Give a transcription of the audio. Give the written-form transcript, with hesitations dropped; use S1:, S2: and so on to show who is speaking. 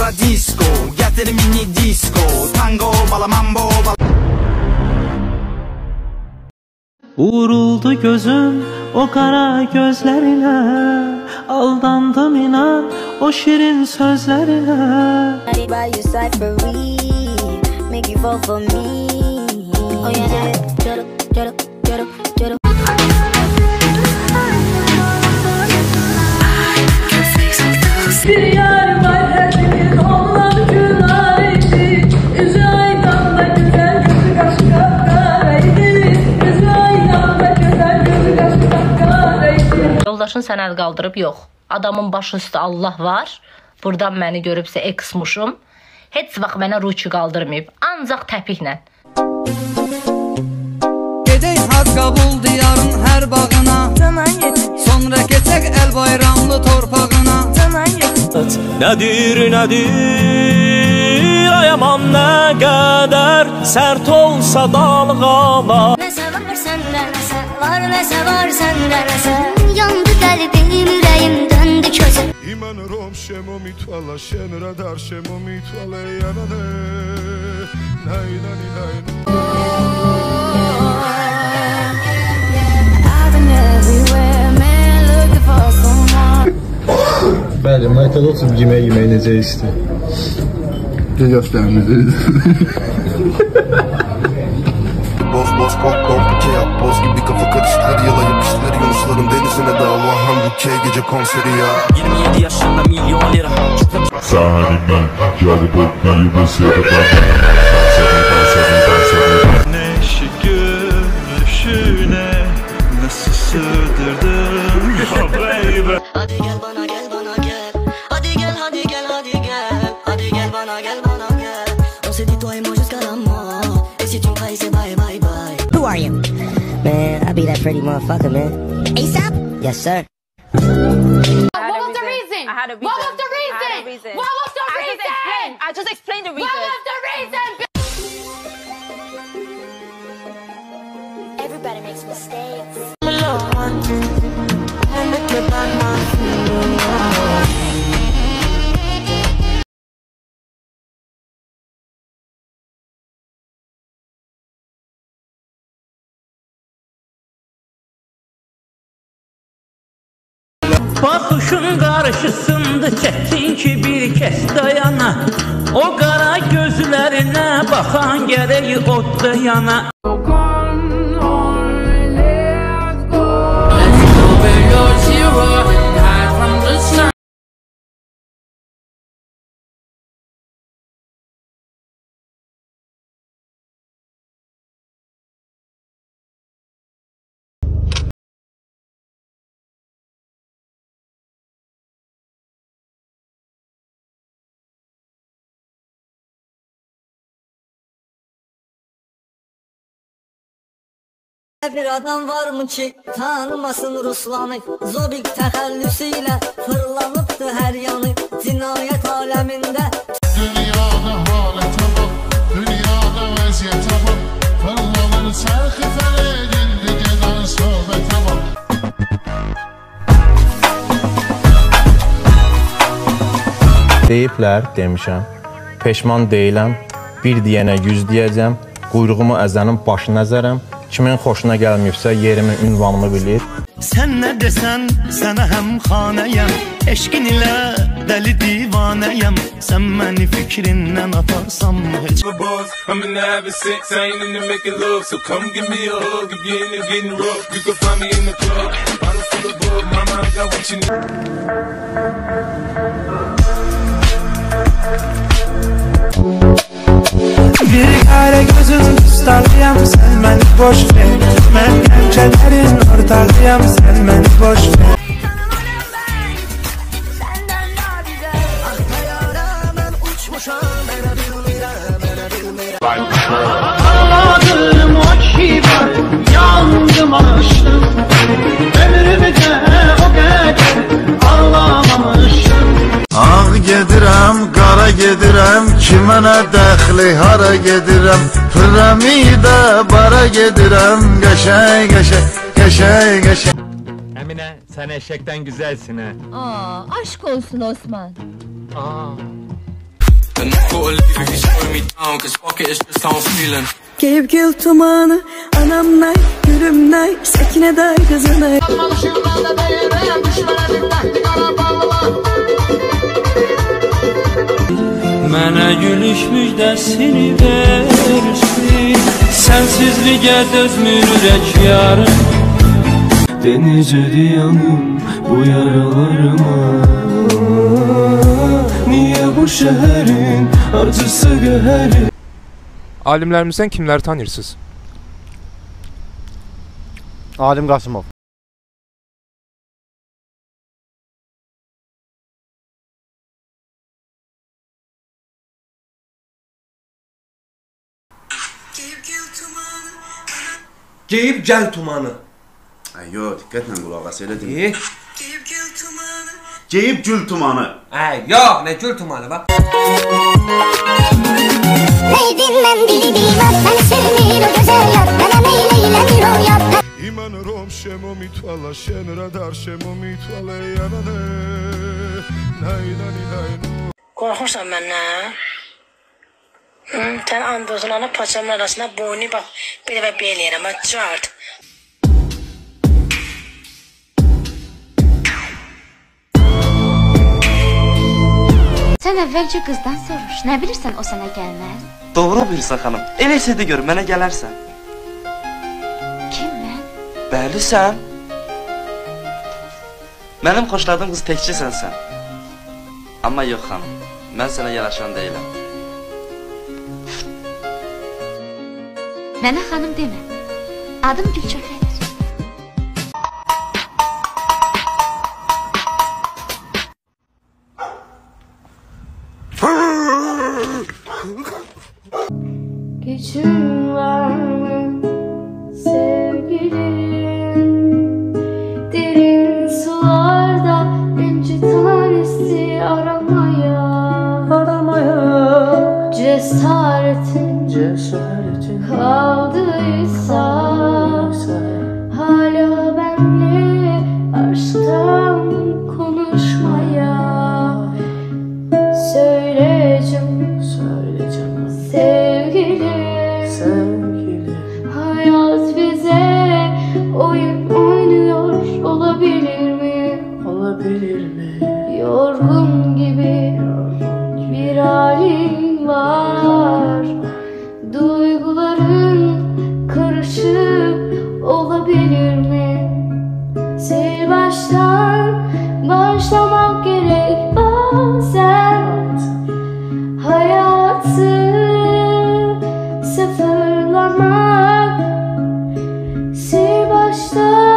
S1: da disco, getir mini disco, tango, bala mambo, bala.
S2: Vuruldu gözüm o kara gözlerine, aldandım inan o şirin sözlerine.
S3: Bir yer var hepimiz olan günahıydı. Yüzü aydan da güzel, gözü kaşı kapkaraydı. Yüzü aydan da güzel, gözü kaşı kapkaraydı.
S4: Yoldaşın sən əl qaldırıb, yox. Adamın başı üstü Allah var. Buradan məni görübsə eksmuşum. Heç vaxt mənə ruçu qaldırmayıb. Ancaq təpiklə.
S5: Gedək Haqqabul diyarın hər bağına, sonra keçək el bayramlı torpağına.
S2: Nədir, nədir, ayaman nə qədər sərt olsa dalğalar.
S6: Nəsə var səndə, nəsə var, nəsə var səndə, nəsə. Yandı qəlbim, ürəyim döndü közüm.
S7: İman romşemo mitvala, şenra darşemo mitvala, yanane, naynani naynani.
S8: Bəli, Maytədə oturub yemək necə istəyir?
S7: Göstərinizi. Boz boz kok kok şey yap, boz gibi kafa karıştır, yala yapıştır Yunusların denizine dağılan Hamburg'e gece konseri ya.
S2: 27 yaşında milyon lira.
S7: Sahibinden yarı bokmayı bu sırada.
S8: Neşi gülüşüne nasıl sığdırdım ya baby.
S6: Hadi gel bana gel bana gel. Hadi gel hadi gel hadi gel. Hadi gel bana gel bana gel. On se dit toi et moi jusqu'à la mort. Et si tu me trahis c'est bye bye bye. Who are you? Man, I be that pretty motherfucker, man. ASAP? Yes, sir.
S3: What was the reason? I had a reason. What was the reason? What was the reason?
S4: I just explained the reason.
S3: What was the reason?
S6: Everybody makes mistakes.
S2: Bakışın karşısında çektin ki bir kez dayana. O kara gözlerine bakan gereği otda yana.
S6: Bir adam var mı ki tanımasın Ruslanı? Zobik təxəllüsüyle fırlanıbdı her yanı cinayet aleminde.
S7: Dünyada halete bak, dünyada vəziyyətə bak. Fırlanır sərxi fələ edildi gedən söhbətə bak.
S8: Deyiblər, demişəm. Peşman deyiləm, bir deyənə 100 deyəcəm. Quyruğumu əzənin başına əzərəm. Kimin xoşuna gəlməyibsə yerimi, ünvanımı bilir.
S2: Sən nə desən, sənə həmxanəyəm. Eşqin ilə dəli divanəyəm. Sən məni fikrindən atarsan heç.
S7: I'm in the having sex, I ain't into making love. So come give me a hug if you're into getting rough. You can find me in the club, bottle full of bug. Mama, I got what you need.
S2: Bir kare gözün tutarlıyam, sen beni boş ver. Ben gençlerin ortalıyam, sen beni boş ver. Ağladım o kibar, yandım aşkım. Ömrümü de o kadar ağlamamışım.
S7: Ağ gedirəm, qara gedirəm, kimə nə dəxli, hara gedirəm. Piramidə bara gedirəm, qəşəng, qəşəng, qəşəng, qəşəng.
S8: Əminə, sən eşəkdən güzelsin ha.
S3: Aa, aşk olsun Osman.
S9: And I gotta leave if you slow me down, cause fuck it, it's just how I'm feeling.
S3: Gevgil tumanı, anam nay, gülüm nay, sekine day, kızı nay.
S2: Mənə gülüş müjdəsini versin, sənsizliyə dözmür ürək yarım.
S10: Denizce yanım bu yaralarıma. Niye bu şehrin acısı göheri?
S11: Alimlərimizdən kimləri tanıyırsınız?
S12: Alim Qasımov.
S13: Geyib gəl tumanı.
S14: Yox, diqqətlə qulaq as, elə deyil.
S13: Geyib
S14: gül tumanı.
S13: Yox, nə gül tumanı, bax.
S15: Neydim mən bildiğim mən sevmir o güzel yar, mənə meyleylemir o yar.
S16: İman rom şemo mitvala, şenra dar şemo mitvala yanane.
S17: Qorxursan məndən? Sən andozun ana paçamın arasına boynu bax, bir dəfə bel yerəm, cart.
S18: Sən əvvəlcə qızdan soruş, nə bilirsən o sənə gəlməz?
S19: Doğru bilirsən xanım, elə isə də gör, mənə gələrsən.
S18: Kim mən?
S19: Bəli sən. Mənim xoşladığım qız təkcə sənsən. Amma yox xanım, mən sənə yanaşan deyiləm.
S18: Mənə xanım demə, adım Gülçöhrədir.
S3: Gücün var mı sevgilim? Derin sularda inci tanesi aramaya cesaretin kaldıysa hala benle aşktan konuşmaya söyle canım sevgilim hayat bize oyun oynuyor olabilir mi? Yorgun gibi bir halin var, duyguların karışık olabilir mi? Sil baştan başlamak gerek bazen, hayatı sıfırlamak, sil baştan